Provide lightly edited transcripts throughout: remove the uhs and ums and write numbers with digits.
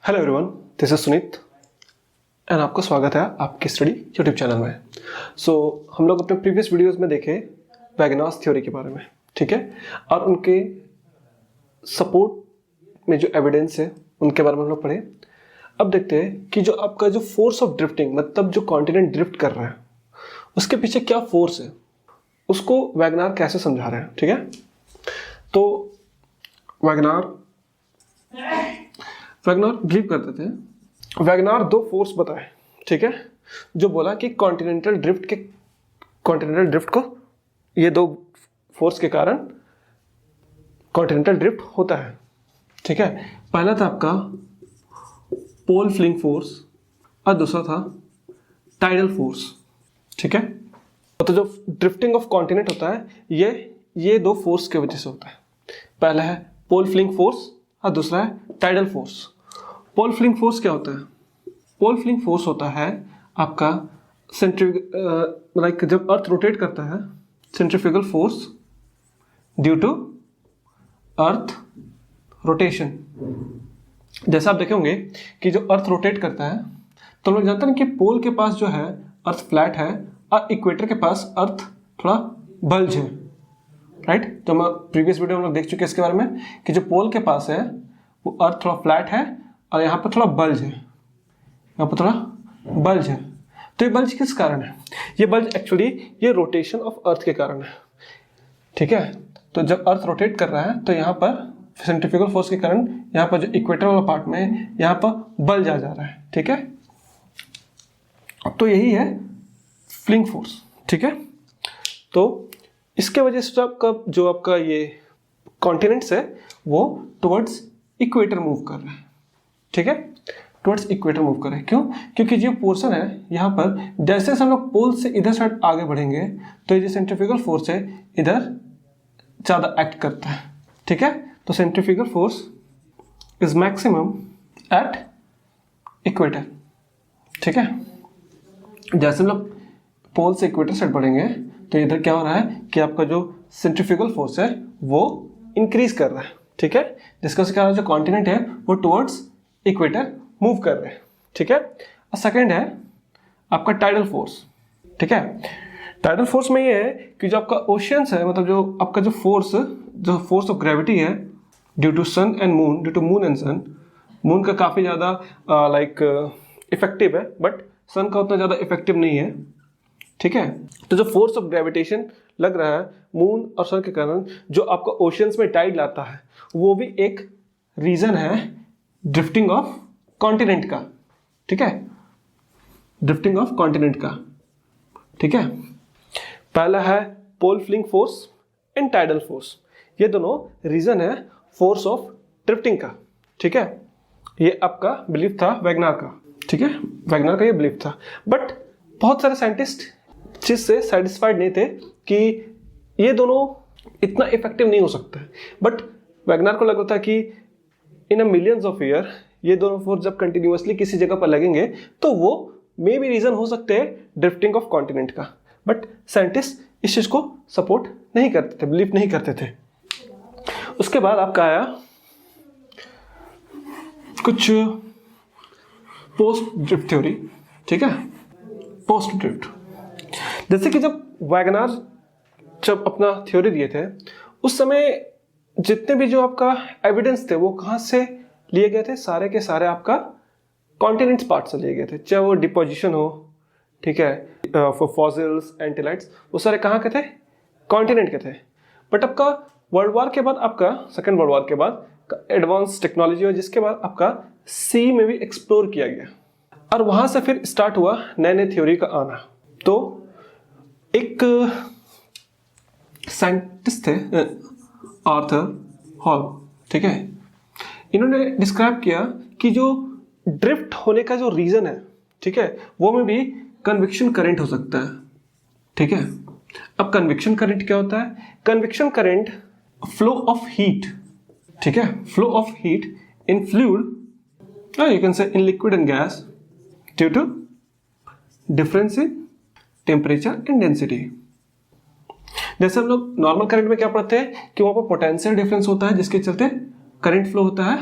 Hello everyone, this is Sunit and आपका स्वागत है आपके स्टडी यूट्यूब चैनल में। हम लोग अपने प्रीवियस वीडियोस में देखे वैगनार्स थ्योरी के बारे में, ठीक है, और उनके सपोर्ट में जो एविडेंस है उनके बारे में हम लोग पढ़े। अब देखते हैं कि जो आपका जो फोर्स ऑफ ड्रिफ्टिंग, मतलब जो कॉन्टिनेंट ड्रिफ्ट कर रहा है उसके पीछे क्या फोर्स है, उसको वैगनार कैसे समझा रहे हैं। ठीक है, तो वैगनार बिलीव करते थे, वैगनार दो फोर्स बताए, ठीक है, जो बोला कि कॉन्टिनेंटल ड्रिफ्ट को, ये दो फोर्स के कारण कॉन्टिनेंटल ड्रिफ्ट होता है। ठीक है, पहला था आपका पोल फ्लिंग फोर्स और दूसरा था टाइडल फोर्स। ठीक है, तो जो ड्रिफ्टिंग ऑफ कॉन्टिनेंट होता है ये दो फोर्स की वजह से होता है। पहला है पोल फ्लिंग फोर्स और दूसरा है टाइडल फोर्स। पोल फ्लिंग फोर्स क्या होता है? पोल फ्लिंग फोर्स होता है आपका जब अर्थ रोटेट करता है, centrifugal force due to earth rotation. जैसा आप देखे होंगे कि जो अर्थ रोटेट करता है तो हम लोग जानते हैं कि पोल के पास जो है अर्थ फ्लैट है और इक्वेटर के पास अर्थ थोड़ा बल्ज है, राइट। तो हम प्रीवियस वीडियो में लोग देख चुके हैं इसके बारे में कि जो पोल के पास है वो अर्थ थोड़ा फ्लैट है और यहाँ पर थोड़ा बल्ज है, यहाँ पर थोड़ा बल्ज है। तो ये बल्ज किस कारण है? ये बल्ज एक्चुअली ये रोटेशन ऑफ अर्थ के कारण है। ठीक है, तो जब अर्थ रोटेट कर रहा है तो यहाँ पर सेंट्रीफ्यूगल फोर्स के कारण यहाँ पर जो इक्वेटर वाला पार्ट में यहाँ पर बल्ज आ जा रहा है। ठीक है, तो यही है फ्लिंग फोर्स। ठीक है, तो इसके वजह से आपका ये कॉन्टिनेंट्स है वो टुवर्ड्स इक्वेटर मूव कर रहा है। ठीक है, टुवर्ड्स इक्वेटर मूव कर रहा है। क्यों? क्योंकि जो पोर्शन है यहाँ पर जैसे हम लोग पोल से इधर साइड आगे बढ़ेंगे तो ये जो सेंट्रीफ्यूगल फोर्स है इधर ज़्यादा एक्ट करता है। ठीक है, तो centrifugal force is maximum at equator. ठीक है, जैसे हम लोग पोल से इक्वेटर साइड बढ़ेंगे तो इधर क्या हो रहा है कि आपका जो सेंट्रीफ्यूगल फोर्स है वो इंक्रीज कर रहा है। ठीक है, जिसका कारण जो कॉन्टिनेंट है वो टुवर्ड्स इक्वेटर मूव कर रहे हैं। ठीक है, और सेकंड है आपका टाइडल फोर्स। ठीक है, टाइडल फोर्स में ये है कि जो आपका ओशियंस है, मतलब जो आपका जो फोर्स ऑफ ग्रेविटी है due to sun and moon, due to moon and sun, moon का काफ़ी ज़्यादा इफेक्टिव है बट सन का उतना ज़्यादा इफेक्टिव नहीं है। ठीक है, तो जो फोर्स ऑफ ग्रेविटेशन लग रहा है मून और सन के कारण, जो आपका ओशियंस में टाइड लाता है, वो भी एक रीजन है ड्रिफ्टिंग ऑफ कॉन्टिनेंट का। ठीक है, ड्रिफ्टिंग ऑफ कॉन्टिनेंट का। ठीक है, पहला है pole fling force and tidal force, ये दोनों रीजन है फोर्स ऑफ ड्रिफ्टिंग का। ठीक है, ये आपका बिलीफ था वैगनार का। ठीक है, वैगनार का ये बिलीफ था, बट बहुत सारे साइंटिस्ट चीज से सेटिस्फाइड नहीं थे कि ये दोनों इतना इफेक्टिव नहीं हो सकता है। बट वैगनार को लगता था कि इन अ मिलियंस ऑफ ईयर ये दोनों फोर्स जब कंटिन्यूअसली किसी जगह पर लगेंगे तो वो मे भी रीजन हो सकते हैं ड्रिफ्टिंग ऑफ कॉन्टिनेंट का। बट साइंटिस्ट इस चीज को सपोर्ट नहीं करते थे, बिलीव नहीं करते थे। उसके बाद आपका आया कुछ पोस्ट ड्रिफ्ट थ्योरी। ठीक है, पोस्ट ड्रिफ्ट, जैसे कि जब वैगनार अपना थ्योरी दिए थे उस समय जितने भी जो आपका एविडेंस थे वो कहाँ से लिए गए थे? सारे के सारे आपका कॉन्टिनेंट्स पार्ट से लिए गए थे, चाहे वो डिपोजिशन हो, ठीक है, फॉसिल्स, एंटिलाइट्स, वो सारे कहाँ के थे? कॉन्टिनेंट के थे। बट आपका वर्ल्ड वॉर के बाद, आपका सेकेंड वर्ल्ड वॉर के बाद एडवांस टेक्नोलॉजी हुआ, जिसके बाद आपका सी में भी एक्सप्लोर किया गया और वहाँ से फिर स्टार्ट हुआ नए नए थ्योरी का आना। तो एक साइंटिस्ट थे आर्थर हॉल। ठीक है, इन्होंने डिस्क्राइब किया कि जो ड्रिफ्ट होने का जो रीजन है, ठीक है, वो में भी कन्विक्शन करंट हो सकता है। ठीक है, अब कन्विक्शन करंट क्या होता है? Convection current flow of heat, ठीक है, flow of heat in fluid, you can say in liquid and gas due to difference in temperature and density. जैसे हम लोग नॉर्मल करंट में क्या पढ़ते हैं कि वहां पर पोटेंशियल डिफरेंस होता है जिसके चलते करंट फ्लो होता है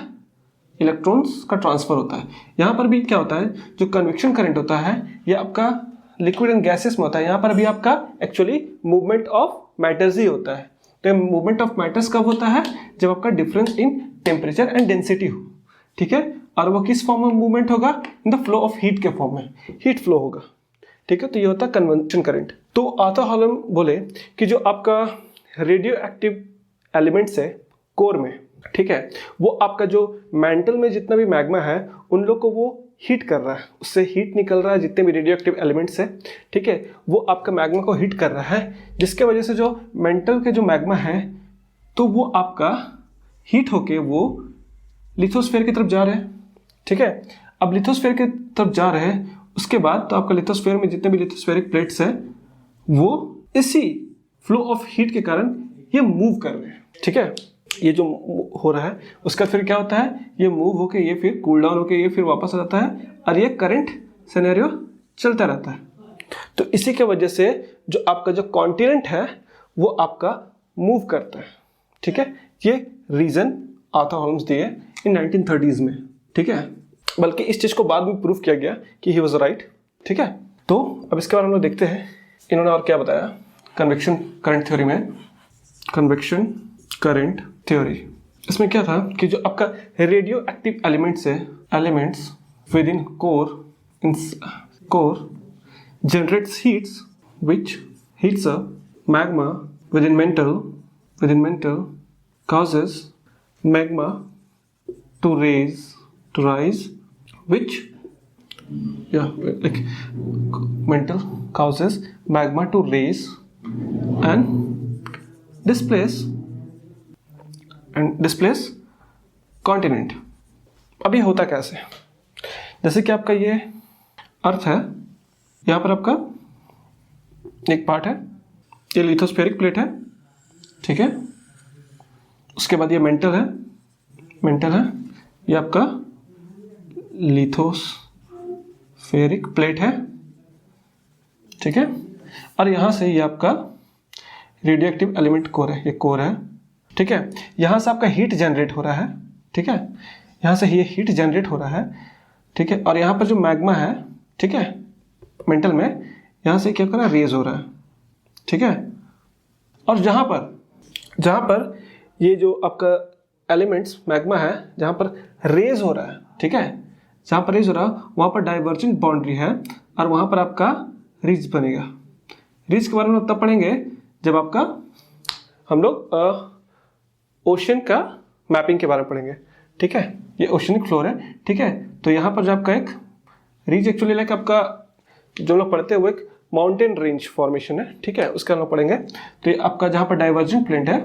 इलेक्ट्रॉन्स का ट्रांसफर होता है। यहाँ पर भी क्या होता है, जो कन्वेक्शन करंट होता है ये आपका लिक्विड एंड गैसेस में होता है। यहाँ पर भी आपका एक्चुअली मूवमेंट ऑफ मैटर्स ही होता है। तो मूवमेंट ऑफ मैटर्स कब होता है, जब आपका difference in temperature and density हो, ठीक है। और वो किस फॉर्म में मूवमेंट होगा, in the flow of heat के फॉर्म में, हीट फ्लो होगा, ठीक है। तो ये होता है कन्वेक्शन करंट। तो आर्थर हॉलम बोले कि जो आपका रेडियो एक्टिव एलिमेंट्स है कोर में, ठीक है, वो आपका जो मैंटल में जितना भी मैग्मा है उन लोग को वो हीट कर रहा है, उससे हीट निकल रहा है, जितने भी रेडियो एक्टिव एलिमेंट्स है, ठीक है, वो आपका मैग्मा को हीट कर रहा है, जिसके वजह से जो मैंटल के जो मैग्मा है तो वो आपका हीट होके वो लिथोस्फीयर की तरफ जा रहे हैं, ठीक है। अब लिथोस्फीयर की तरफ जा रहे हैं, उसके बाद तो आपका लिथोस्फीयर में जितने भी लिथोस्फेरिक प्लेट्स है वो इसी फ्लो ऑफ हीट के कारण ये मूव कर रहे हैं, ठीक है। ये जो हो रहा है उसका फिर क्या होता है, ये मूव होके ये फिर कूल डाउन होके ये फिर वापस आ जाता है और ये करंट सिनेरियो चलता रहता है। तो इसी के वजह से जो आपका जो कॉन्टिनेंट है वो आपका मूव करता है, ठीक है। ये रीजन आर्थर हॉलम्स दिए इन 1930s में, ठीक है। बल्कि इस चीज को बाद में प्रूव किया गया कि ही वाज राइट, ठीक है। तो अब इसके बारे में हम लोग देखते हैं इन्होंने और क्या बताया कन्वेक्शन करंट थ्योरी में। कन्वेक्शन करंट थ्योरी, इसमें क्या था कि जो आपका रेडियो एक्टिव एलिमेंट्स है, elements with in core generates heats which heats up magma with in mental causes magma to rise which mental causes magma to rise and displace continent। अभी होता कैसे, जैसे कि आपका ये अर्थ है, यहाँ पर आपका एक पार्ट है, ये लिथोस्फेरिक प्लेट है, ठीक है। उसके बाद ये मेंटल है, ये आपका लिथोस्फेरिक प्लेट है, ठीक है। और यहाँ से ये आपका रेडियो एक्टिव एलिमेंट कोर है, ये कोर है, ठीक है। यहाँ से आपका हीट जनरेट हो रहा है, ठीक है, यहाँ से ये हीट जनरेट हो रहा है, ठीक है। और यहाँ पर जो मैग्मा है, ठीक है, मेंटल में, यहाँ से क्या कर रहा है, रेज हो रहा है, ठीक है। और जहाँ पर ये जो आपका एलिमेंट्स मैग्मा है जहाँ पर रेज हो रहा है, ठीक है, जहाँ पर रेज हो रहा है वहाँ पर डाइवर्जेंट बाउंड्री है और वहाँ पर आपका रिज बनेगा। रिज के बारे में तब पढ़ेंगे जब आपका हम लोग ओशन का मैपिंग के बारे में पढ़ेंगे, ठीक है। ये ओशनिक फ्लोर है, ठीक है। तो यहाँ पर जो आपका एक रिज एक्चुअली लाइक आपका जो लोग पढ़ते हैं वो एक माउंटेन रेंज फॉर्मेशन है, ठीक है, उसका हम लोग पढ़ेंगे। तो ये आपका जहाँ पर डाइवर्जेंट प्लेट है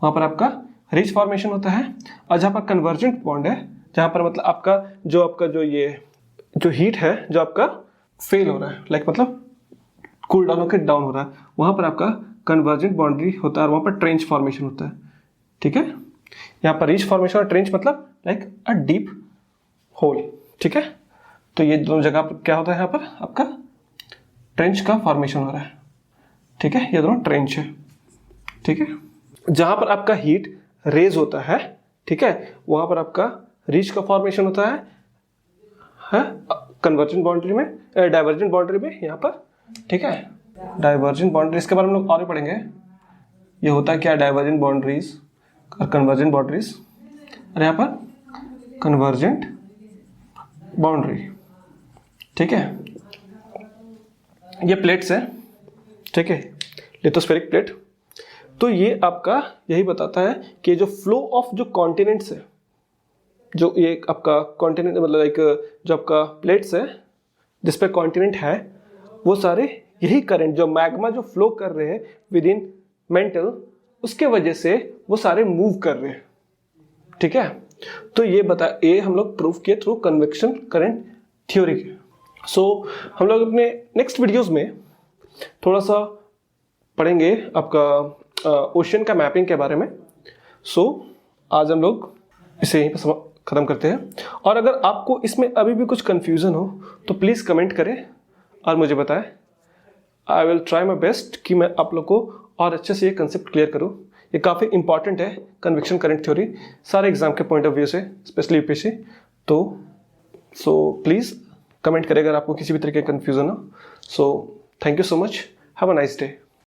वहाँ पर आपका रिज फॉर्मेशन होता है, और जहाँ पर कन्वर्जेंट बॉन्ड है, जहाँ पर मतलब आपका जो ये जो हीट है जो आपका फेल हो रहा है, लाइक मतलब कूल डाउन होकर डाउन हो रहा है, वहाँ पर आपका कन्वर्जेंट बाउंड्री होता है और वहाँ पर ट्रेंच फॉर्मेशन होता है, ठीक है। यहाँ पर रिज फॉर्मेशन और ट्रेंच मतलब लाइक अ डीप होल, ठीक है। तो ये दोनों जगह पर क्या होता है, यहाँ पर आपका ट्रेंच का फॉर्मेशन हो रहा है, ठीक है। ये दोनों ट्रेंच है, ठीक है। जहाँ पर आपका हीट रेज होता है, ठीक है, वहाँ पर आपका रिज का फॉर्मेशन होता है कन्वर्जेंट बाउंड्री में, डाइवर्जेंट बाउंड्री में यहाँ पर, ठीक है। डाइवर्जेंट बाउंड्री इसके बारे में लोग और पढ़ेंगे, ये होता है क्या, डाइवर्जेंट बाउंड्रीज और कन्वर्जेंट बाउंड्रीज। और यहाँ पर कन्वर्जेंट बाउंड्री, ठीक है। ये प्लेट्स है, ठीक है, लिथोस्फेरिक प्लेट। तो ये आपका यही बताता है कि जो फ्लो ऑफ जो कॉन्टिनेंट्स है, जो ये आपका कॉन्टिनेंट मतलब लाइक जो आपका प्लेट्स है जिस पे कॉन्टिनेंट है, वो सारे यही करंट जो मैग्मा जो फ्लो कर रहे हैं विद इन मेंटल, उसके वजह से वो सारे मूव कर रहे हैं, ठीक है। तो ये हम लोग प्रूफ किए थ्रू कन्वेक्शन करंट थ्योरी के। सो हम लोग अपने नेक्स्ट वीडियोस में थोड़ा सा पढ़ेंगे आपका ओशन का मैपिंग के बारे में। सो आज हम लोग इसे यहीं पर ख़त्म करते हैं, और अगर आपको इसमें अभी भी कुछ कन्फ्यूज़न हो तो प्लीज़ कमेंट करें और मुझे बताएं। I will try my best कि मैं आप लोग को और अच्छे से ये कंसेप्ट क्लियर करूं। ये काफ़ी इंपॉर्टेंट है, कन्वेक्शन करंट थ्योरी, सारे एग्जाम के पॉइंट ऑफ व्यू से, स्पेशली यूपीएससी। तो सो प्लीज़ कमेंट करें अगर आपको किसी भी तरीके का कन्फ्यूजन हो। So thank you so much, have a nice day.